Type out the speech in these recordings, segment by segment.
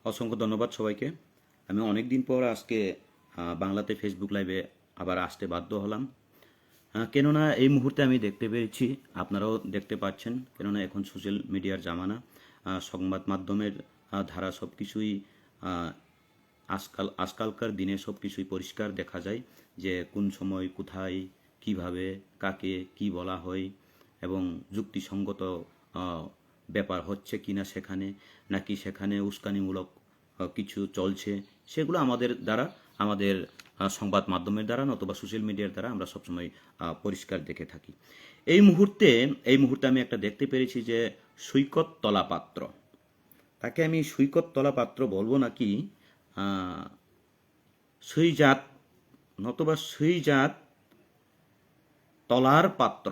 অসংখ্য ধন্যবাদ সবাইকে। আমি অনেক দিন পর আজকে বাংলাতে ফেসবুক লাইভে আবার আসতে বাধ্য হলাম। কেননা এই মুহূর্তে আমি দেখতে পেয়েছি, আপনারাও দেখতে পাচ্ছেন, কেননা এখন সোশ্যাল মিডিয়ার জামানা। সংবাদ মাধ্যমের ধারা সব কিছুই আজকালকার দিনে সব কিছুই পরিষ্কার দেখা যায় যে কোন সময় কোথায় কিভাবে কাকে কি বলা হয় এবং যুক্তিসঙ্গত ব্যাপার হচ্ছে কিনা সেখানে, নাকি সেখানে উস্কানিমূলক কিছু চলছে, সেগুলো আমাদের সংবাদ মাধ্যমের দ্বারা নতুবা সোশ্যাল মিডিয়ার দ্বারা আমরা সবসময় পরিষ্কার দেখে থাকি। এই মুহূর্তে আমি একটা দেখতে পেরেছি যে সৈকত তলা পাত্র, তাকে আমি সৈকত তলা পাত্র বলবো নাকি সুইজাত নতুবা সুইজাত তলার পাত্র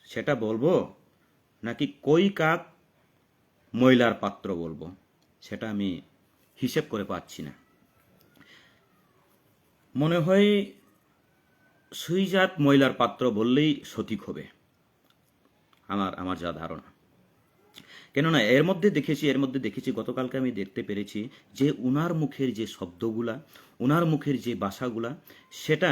সেটা বলবো, নাকি কই কাক ময়লার পাত্র বলবো, সেটা আমি হিসেব করে পাচ্ছি না। মনে হয় সুইজাত ময়লার পাত্র বললেই সঠিক হবে, আমার যা ধারণা। কেননা এর মধ্যে দেখেছি গতকালকে আমি দেখতে পেরেছি যে উনার মুখের যে শব্দগুলা, উনার মুখের যে ভাষাগুলা, সেটা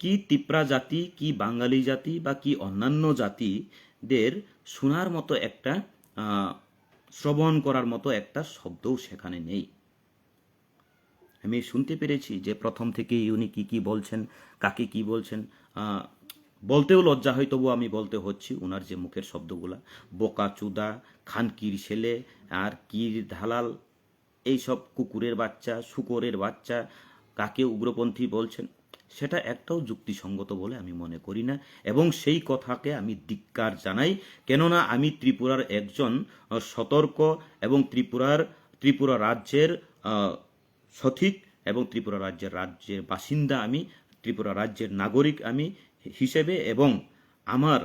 কি তিপ্রা জাতি, কি বাঙালি জাতি বা কি অন্যান্য জাতিদের শোনার মতো একটা শ্রবণ করার মতো একটা শব্দও সেখানে নেই। আমি শুনতে পেরেছি যে প্রথম থেকেই উনি কি কি বলছেন, কাকে কি বলছেন, বলতেও লজ্জা হয়, তবু আমি বলতে হচ্ছি। উনার যে মুখের শব্দগুলা, বোকা চুদা, খানকির ছেলে, আর কির ধালাল, এইসব কুকুরের বাচ্চা, শুকরের বাচ্চা, কাকে উগ্রপন্থী বলছেন, সেটা একটাও যুক্তিসঙ্গত বলে আমি মনে করি না, এবং সেই কথাকে আমি ধিক্কার জানাই। কেননা আমি ত্রিপুরার একজন সতর্ক এবং ত্রিপুরা রাজ্যের সঠিক এবং ত্রিপুরা রাজ্যের বাসিন্দা আমি, ত্রিপুরা রাজ্যের নাগরিক আমি হিসেবে, এবং আমার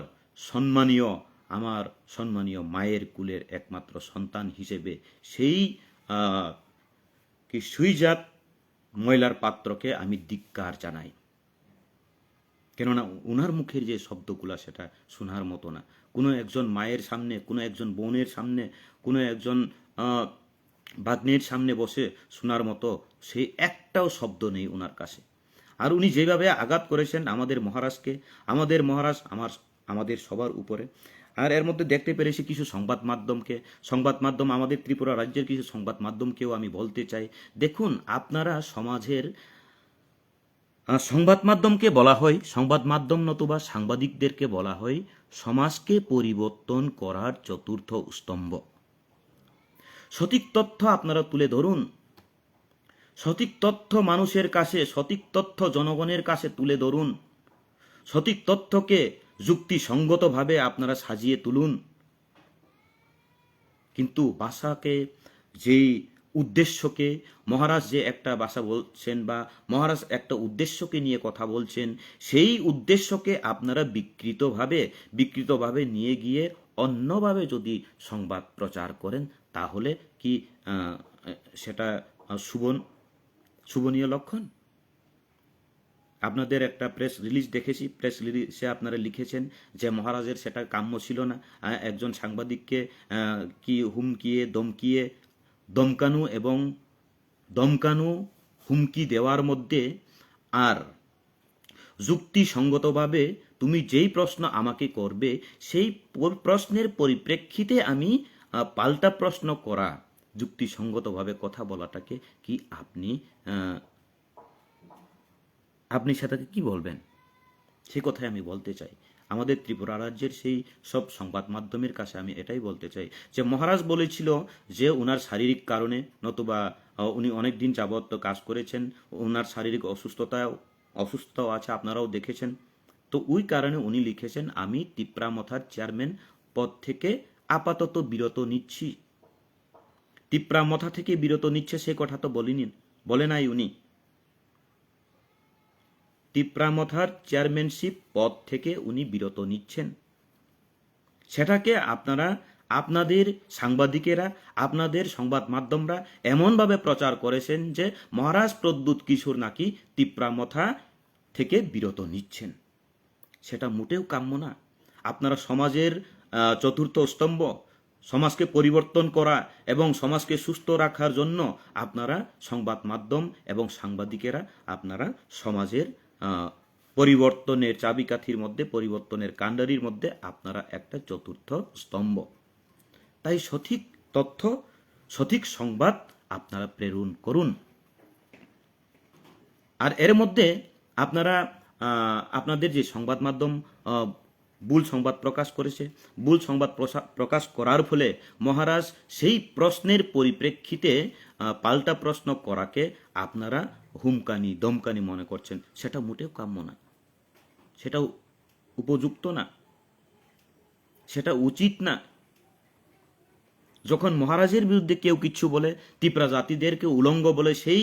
সম্মানীয় মায়ের কুলের একমাত্র সন্তান হিসেবে সেই কি সুইজাত ময়লার পাত্রকে আমি ধিক্কার জানাই। কেননা উনার মুখের যে শব্দগুলা সেটা শোনার মতো না। কোনো একজন মায়ের সামনে, কোনো একজন বোনের সামনে, কোনো একজন ভাগ্নের সামনে বসে শোনার মতো সেই একটাও শব্দ নেই ওনার কাছে। আর উনি যেভাবে আঘাত করেছেন আমাদের মহারাজকে, আমাদের মহারাজ আমাদের সবার উপরে। আর এর মধ্যে দেখতে পেরেছি কিছু সংবাদ মাধ্যম আমাদের ত্রিপুরা রাজ্যের কিছু সংবাদ মাধ্যমকেও আমি বলতে চাই, দেখুন আপনারা সমাজের সংবাদ মাধ্যমকে বলা হয়, সংবাদ মাধ্যম নতুবা সাংবাদিকদেরকে বলা হয় সমাজকে পরিবর্তন করার চতুর্থ স্তম্ভ। সঠিক তথ্য আপনারা তুলে ধরুন, সঠিক তথ্য মানুষের কাছে, সঠিক তথ্য জনগণের কাছে তুলে ধরুন, সঠিক তথ্যকে যুক্তিসঙ্গতভাবে আপনারা সাজিয়ে তুলুন। কিন্তু ভাষাকে, যেই উদ্দেশ্যকে, মহারাজ যে একটা ভাষা বলছেন বা মহারাজ একটা উদ্দেশ্যকে নিয়ে কথা বলছেন, সেই উদ্দেশ্যকে আপনারা বিকৃতভাবে নিয়ে গিয়ে অন্যভাবে যদি সংবাদ প্রচার করেন, তাহলে কি সেটা শুভনীয় লক্ষণ? আপনাদের একটা প্রেস রিলিজ দেখেছি, প্রেস রিলিজে আপনারা লিখেছেন যে মহারাজের সেটা কাম্য ছিল না। একজন সাংবাদিককে কি দমকানো হুমকি দেওয়ার মধ্যে, আর যুক্তিসঙ্গতভাবে তুমি যেই প্রশ্ন আমাকে করবে সেই প্রশ্নের পরিপ্রেক্ষিতে আমি পাল্টা প্রশ্ন করা, যুক্তিসঙ্গতভাবে কথা বলাটাকে কি আপনি সেটাকে কি বলবেন? সেই কথাই আমি বলতে চাই। আমাদের ত্রিপুরা রাজ্যের সেই সব সংবাদ মাধ্যমের কাছে আমি এটাই বলতে চাই যে মহারাজ বলেছিল যে ওনার শারীরিক কারণে, নতুবা উনি অনেক দিন যাবত কাজ করেছেন, ওনার শারীরিক অসুস্থতাও আছে, আপনারাও দেখেছেন। তো ওই কারণে উনি লিখেছেন আমি তিপ্রামথার চেয়ারম্যান পদ থেকে আপাতত বিরত নিচ্ছি। তিপ্রামথা থেকে বিরত নিচ্ছে সে কথা তো বলে নাই উনি। তিপ্রামথার চেয়ারম্যানশিপ পদ থেকে উনি বিরত নিচ্ছেন। সেটাকে আপনাদের সাংবাদিকেরা, আপনাদের সংবাদ মাধ্যমরা এমনভাবে প্রচার করেছেন যে মহারাজ প্রদ্যুৎ কিশোর নাকি তিপ্রামথা থেকে বিরত নিচ্ছেন। সেটা মোটেও কাম্য না। আপনারা সমাজের চতুর্থ স্তম্ভ, সমাজকে পরিবর্তন করা এবং সমাজকে সুস্থ রাখার জন্য আপনারা সংবাদ মাধ্যম এবং সাংবাদিকেরা আপনারা সমাজের পরিবর্তনের চাবিকাঠির মধ্যে, পরিবর্তনের কাণ্ডারির মধ্যে আপনারা একটা চতুর্থ স্তম্ভ। তাই সঠিক তথ্য, সঠিক সংবাদ আপনারা প্রেরণ করুন। আর এর মধ্যে আপনারা আপনাদের যে সংবাদ মাধ্যম ভুল সংবাদ প্রকাশ করেছে, ভুল সংবাদ প্রকাশ করার ফলে মহারাজ সেই প্রশ্নের পরিপ্রেক্ষিতে পাল্টা প্রশ্ন করাকে আপনারা হুমকানি দমকানি মনে করছেন, সেটা মোটেও কাম্য না, সেটাও উপযুক্ত না, সেটা উচিত না। যখন মহারাজের বিরুদ্ধে কেউ কিছু বলে, তিপ্রা জাতিদেরকে উলঙ্গ বলে, সেই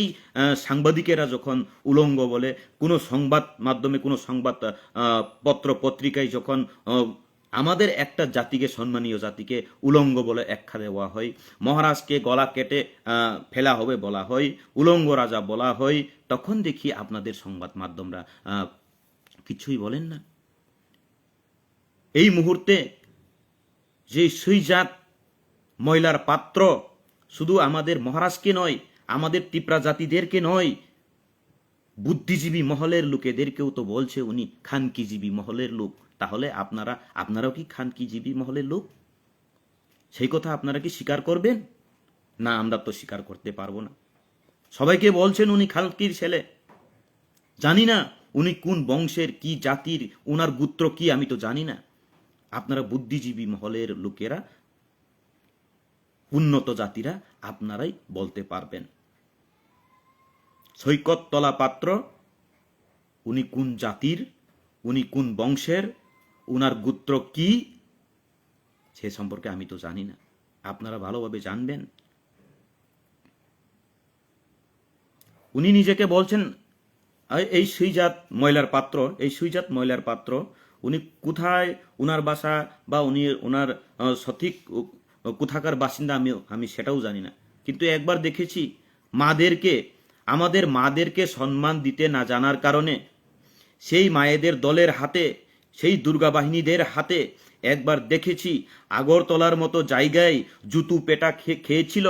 সাংবাদিকেরা যখন উলঙ্গ বলে, কোনো সংবাদ মাধ্যমে, কোনো সংবাদ পত্র পত্রিকায় যখন আমাদের একটা জাতিকে, সম্মানীয় জাতিকে উলঙ্গ বলে একখা দেওয়া হয়, মহারাজকে গলা কেটে ফেলা হবে বলা হয়, উলঙ্গ রাজা বলা হয়, তখন দেখি আপনাদের সংবাদ মাধ্যমরা কিছুই বলেন না। এই মুহূর্তে যে সুইজাত ময়লার পাত্র শুধু আমাদের মহারাজকে নয়, আমাদের তিপ্রা জাতিদেরকে নয়, বুদ্ধিজীবী মহলের লোকেদেরকেও তো বলছে উনি খানকিজীবী মহলের লোক। তাহলে আপনারাও কি খানকিজীবী মহলের লোক? সেই কথা আপনারা কি স্বীকার করবেন? না, আমরা তো স্বীকার করতে পারবো না। সবাইকে বলছেন উনি খানকির ছেলে। জানি না উনি কোন বংশের, কি জাতির, উনার গোত্র কি আমি তো জানি না। আপনারা বুদ্ধিজীবী মহলের লোকেরা, উন্নত জাতিরা আপনারাই বলতে পারবেন। সৈকত তলা পাত্র উনি কোন জাতির, উনি কোন বংশের, উনার গোত্র কি, সে সম্পর্কে আমি তো জানি না। আপনারা ভালোভাবে জানবেন। উনি নিজেকে বলছেন এই সুইজাত ময়লার পাত্র, এই সুইজাত ময়লার পাত্র। উনি কোথায় উনার বাসা বা উনি ওনার সঠিক কোথাকার বাসিন্দা আমি সেটাও জানি না। কিন্তু একবার দেখেছি আমাদের মাদেরকে সম্মান দিতে না জানার কারণে সেই মায়েদের দলের হাতে, সেই দুর্গা বাহিনীদের হাতে একবার দেখেছি আগরতলার মতো জায়গায় জুতু পেটা খেয়েছিল।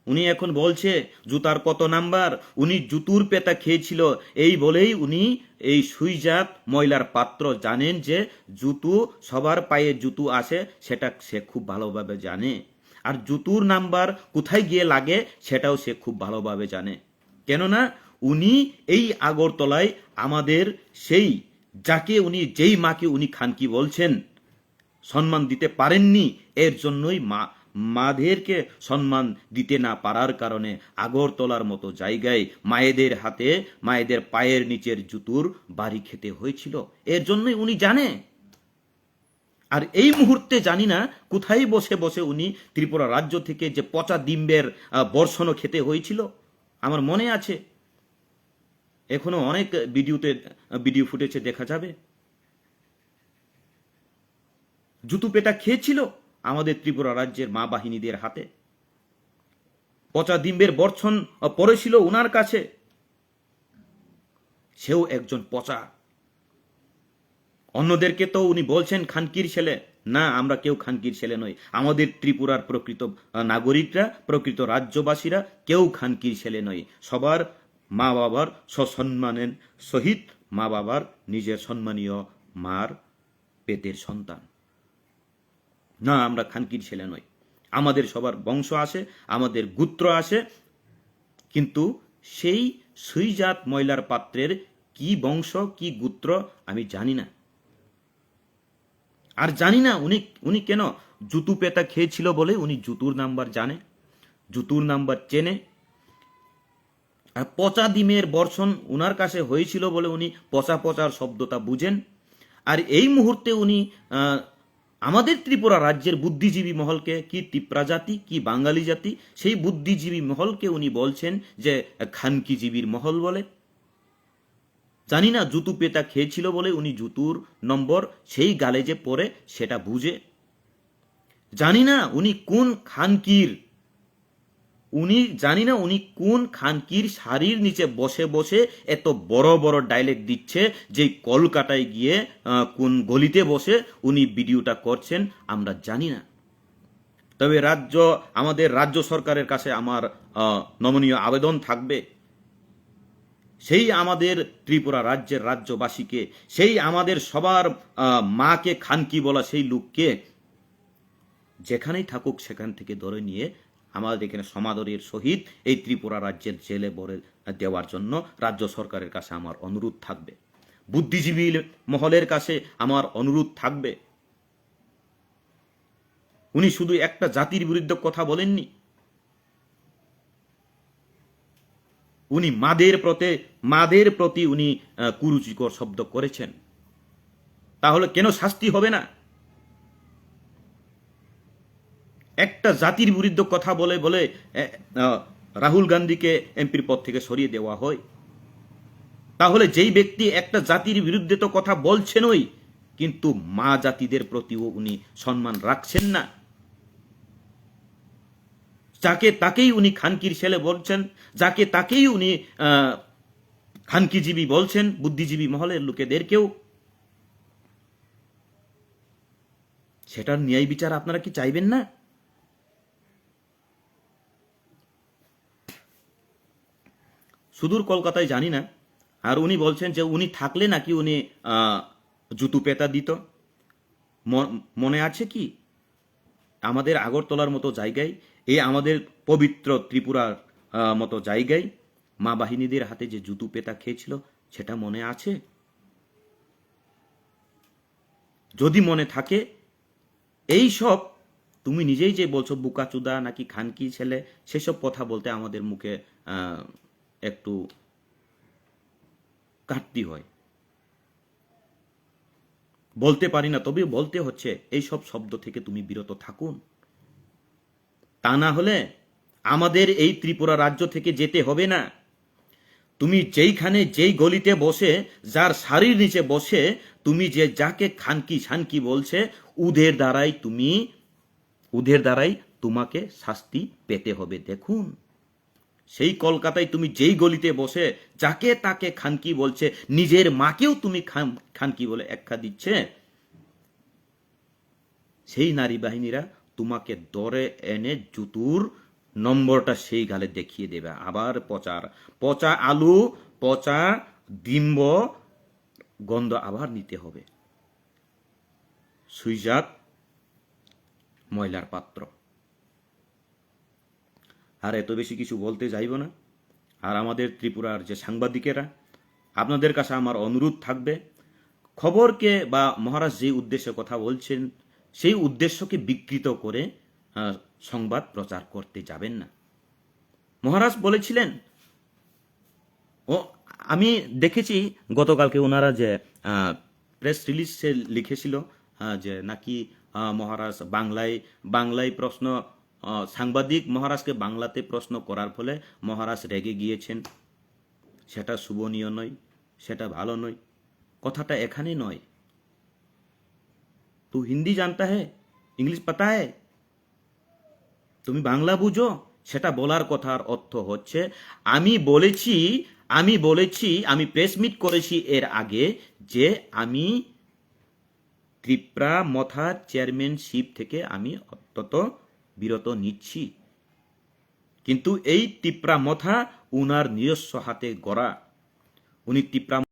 উনি এখন বলছে জুতার কত নাম্বার, উনি জুতুর পেটা খেয়েছিল। এই বলেই উনি এই সুইজাত ময়লার পাত্র জানেন যে জুতু, সবার পায়ে জুতু আসে, সেটা সে খুব ভালোভাবে জানে। আর জুতুর নাম্বার কোথায় গিয়ে লাগে সেটাও সে খুব ভালোভাবে জানে। কেননা উনি এই আগরতলায় আমাদের সেই যেই মাকে উনি খানকি বলছেন সম্মান দিতে পারেননি, এর জন্যই মাদেরকে সম্মান দিতে না পারার কারণে আগরতলার মতো জায়গায় মায়েদের হাতে, মায়েদের পায়ের নিচের জুতুর বাড়ি খেতে হয়েছিল। এর জন্যই উনি জানে। আর এই মুহূর্তে জানি না কোথায় বসে বসে উনি ত্রিপুরা রাজ্য থেকে যে পচা ডিম্বের বর্ষণও খেতে হয়েছিল। আমার মনে আছে, এখনো অনেক ভিডিও ফুটেজে দেখা যাবে। জুতু পেটা খেয়েছিল আমাদের ত্রিপুরা রাজ্যের মা বাহিনীদের হাতে। পচা ডিম্বের বর্ষণ পড়েছিল উনার কাছে। সেও একজন পচা। অন্যদেরকে তো উনি বলছেন খানকির ছেলে। না, আমরা কেউ খানকির ছেলে নই। আমাদের ত্রিপুরার প্রকৃত নাগরিকরা, প্রকৃত রাজ্যবাসীরা কেউ খানকির ছেলে নয়। সবার মা বাবার সসম্মানের সহিত, মা বাবার নিজের সম্মানীয় মার পেটের সন্তান। না, আমরা খানকির ছেলে নই। আমাদের সবার বংশ আসে, আমাদের গোত্র আসে, কিন্তু সেই সুইজাত ময়লার পাত্রের কি বংশ, কি গোত্র আমি জানি না। আর জানি না উনি কেন জুতু পেটা খেয়েছিল বলে উনি জুতুর নাম্বার জানে, জুতুর নাম্বার চেনে। আর পচা ডিমের বর্ষণ উনার কাছে হয়েছিল বলে উনি পচার শব্দটা বুঝেন। আর এই মুহূর্তে উনি আমাদের ত্রিপুরা রাজ্যের বুদ্ধিজীবী মহলকে, কি তিপ্রা জাতি, কি বাঙালি জাতি, সেই বুদ্ধিজীবী মহলকে উনি বলছেন যে খানকিজীবীর মহল বলে। জানি না জুতু পেটা খেয়েছিল বলে উনি জুতুর নম্বর সেই গালে যে পরে সেটা বুঝে। জানি না উনি কোন খানকির শাড়ির নিচে বসে বসে এত বড় বড় ডায়লগ দিচ্ছে, যে কলকাতায় গিয়ে কোন গলিতে বসে উনি ভিডিওটা করছেন আমরা জানি না। তবে আমাদের রাজ্য সরকারের কাছে আমার নমনীয় আবেদন থাকবে, সেই আমাদের ত্রিপুরা রাজ্যের রাজ্যবাসীকে, সেই আমাদের সবার মাকে খানকি বলা সেই লোককে যেখানেই থাকুক সেখান থেকে ধরে নিয়ে আমাদের এখানে সমাদরের সহিত এই ত্রিপুরা রাজ্যের জেলে ভরে দেওয়ার জন্য রাজ্য সরকারের কাছে আমার অনুরোধ থাকবে, বুদ্ধিজীবী মহলের কাছে আমার অনুরোধ থাকবে। উনি শুধু একটা জাতির বিরুদ্ধে কথা বলেননি, উনি মাদের প্রতি উনি কুরুচিকর শব্দ করেছেন। তাহলে কেন শাস্তি হবে না? একটা জাতির বিরুদ্ধে কথা বলে বলে রাহুল গান্ধীকে এমপির পদ থেকে সরিয়ে দেওয়া হয়। তাহলে যেই ব্যক্তি একটা জাতির বিরুদ্ধে তো কথা বলছেনই, কিন্তু মা জাতিদের প্রতিও উনি সম্মান রাখছেন না। যাকে তাকেই উনি খানকির ছেলে বলছেন, যাকে তাকেই উনি খানকিজীবী বলছেন, বুদ্ধিজীবী মহলের লোকেদেরকেও। সেটার ন্যায় বিচার আপনারা কি চাইবেন না? সুদূর কলকাতায় জানি না। আর উনি বলছেন যে উনি থাকলে নাকি উনি জুতো পেতা দিত। মনে আছে কি আমাদের আগরতলার মতো জায়গায়, এই আমাদের পবিত্র ত্রিপুরার মতো জায়গায় মা বাহিনীদের হাতে যে জুতো পেতা খেয়েছিল, সেটা মনে আছে? যদি মনে থাকে, এই সব তুমি নিজেই যে বলছো বুকাচুদা নাকি খানকি ছেলে, সেসব কথা বলতে আমাদের মুখে একটু কাটতি হয়, বলতে পারি না, তবে বলতে হচ্ছে। এই সব শব্দ থেকে তুমি বিরত থাকুন। তা না হলে আমাদের এই ত্রিপুরা রাজ্য থেকে যেতে হবে না। তুমি যেইখানে যেই গলিতে বসে, যার শাড়ির নিচে বসে তুমি যে যাকে খানকি শানকি বলছে, উদের দ্বারাই তোমাকে শাস্তি পেতে হবে। দেখুন, সেই কলকাতায় তুমি যেই গলিতে বসে যাকে তাকে খানকি বলছে, নিজের মাকেও তুমি খানকি বলে একখা দিচ্ছে, সেই নারী বাহিনীরা তোমাকে দরে এনে জুতুর নম্বরটা সেই গালে দেখিয়ে দেবে। আবার পচা আলু, পচা ডিম্ব গন্ধ আবার নিতে হবে। সুইজাত ময়লার পাত্র। আর এত বেশি কিছু বলতে যাইব না। আর আমাদের ত্রিপুরার যে সাংবাদিকেরা, আপনাদের কাছে আমার অনুরোধ থাকবে, খবরকে বা মহারাজ যে উদ্দেশ্যে কথা বলছেন, সেই উদ্দেশ্যকে বিকৃত করে সংবাদ প্রচার করতে যাবেন না। মহারাজ বলেছিলেন, আমি দেখেছি গতকালকে ওনারা যে প্রেস রিলিজে লিখেছিল যে নাকি মহারাজ বাংলায় প্রশ্ন, সাংবাদিক মহারাজকে বাংলাতে প্রশ্ন করার ফলে মহারাজ রেগে গিয়েছেন। সেটা শুভনীয় নয়, সেটা ভালো নয়। কথাটা এখানে নয়। तू हिंदी जानता है, इंग्लिश पता है, তুমি বাংলা বুঝো, সেটা বলার কথার অর্থ হচ্ছে আমি বলেছি আমি প্রেস মিট করেছি এর আগে যে আমি ত্রিপুরা মথার চেয়ারম্যানশিপ থেকে আমি অত্যন্ত বিরত নিচ্ছি। কিন্তু এই ত্রিপুরা মথা উনার নিজস্ব হাতে গড়া। উনি ত্রিপুরা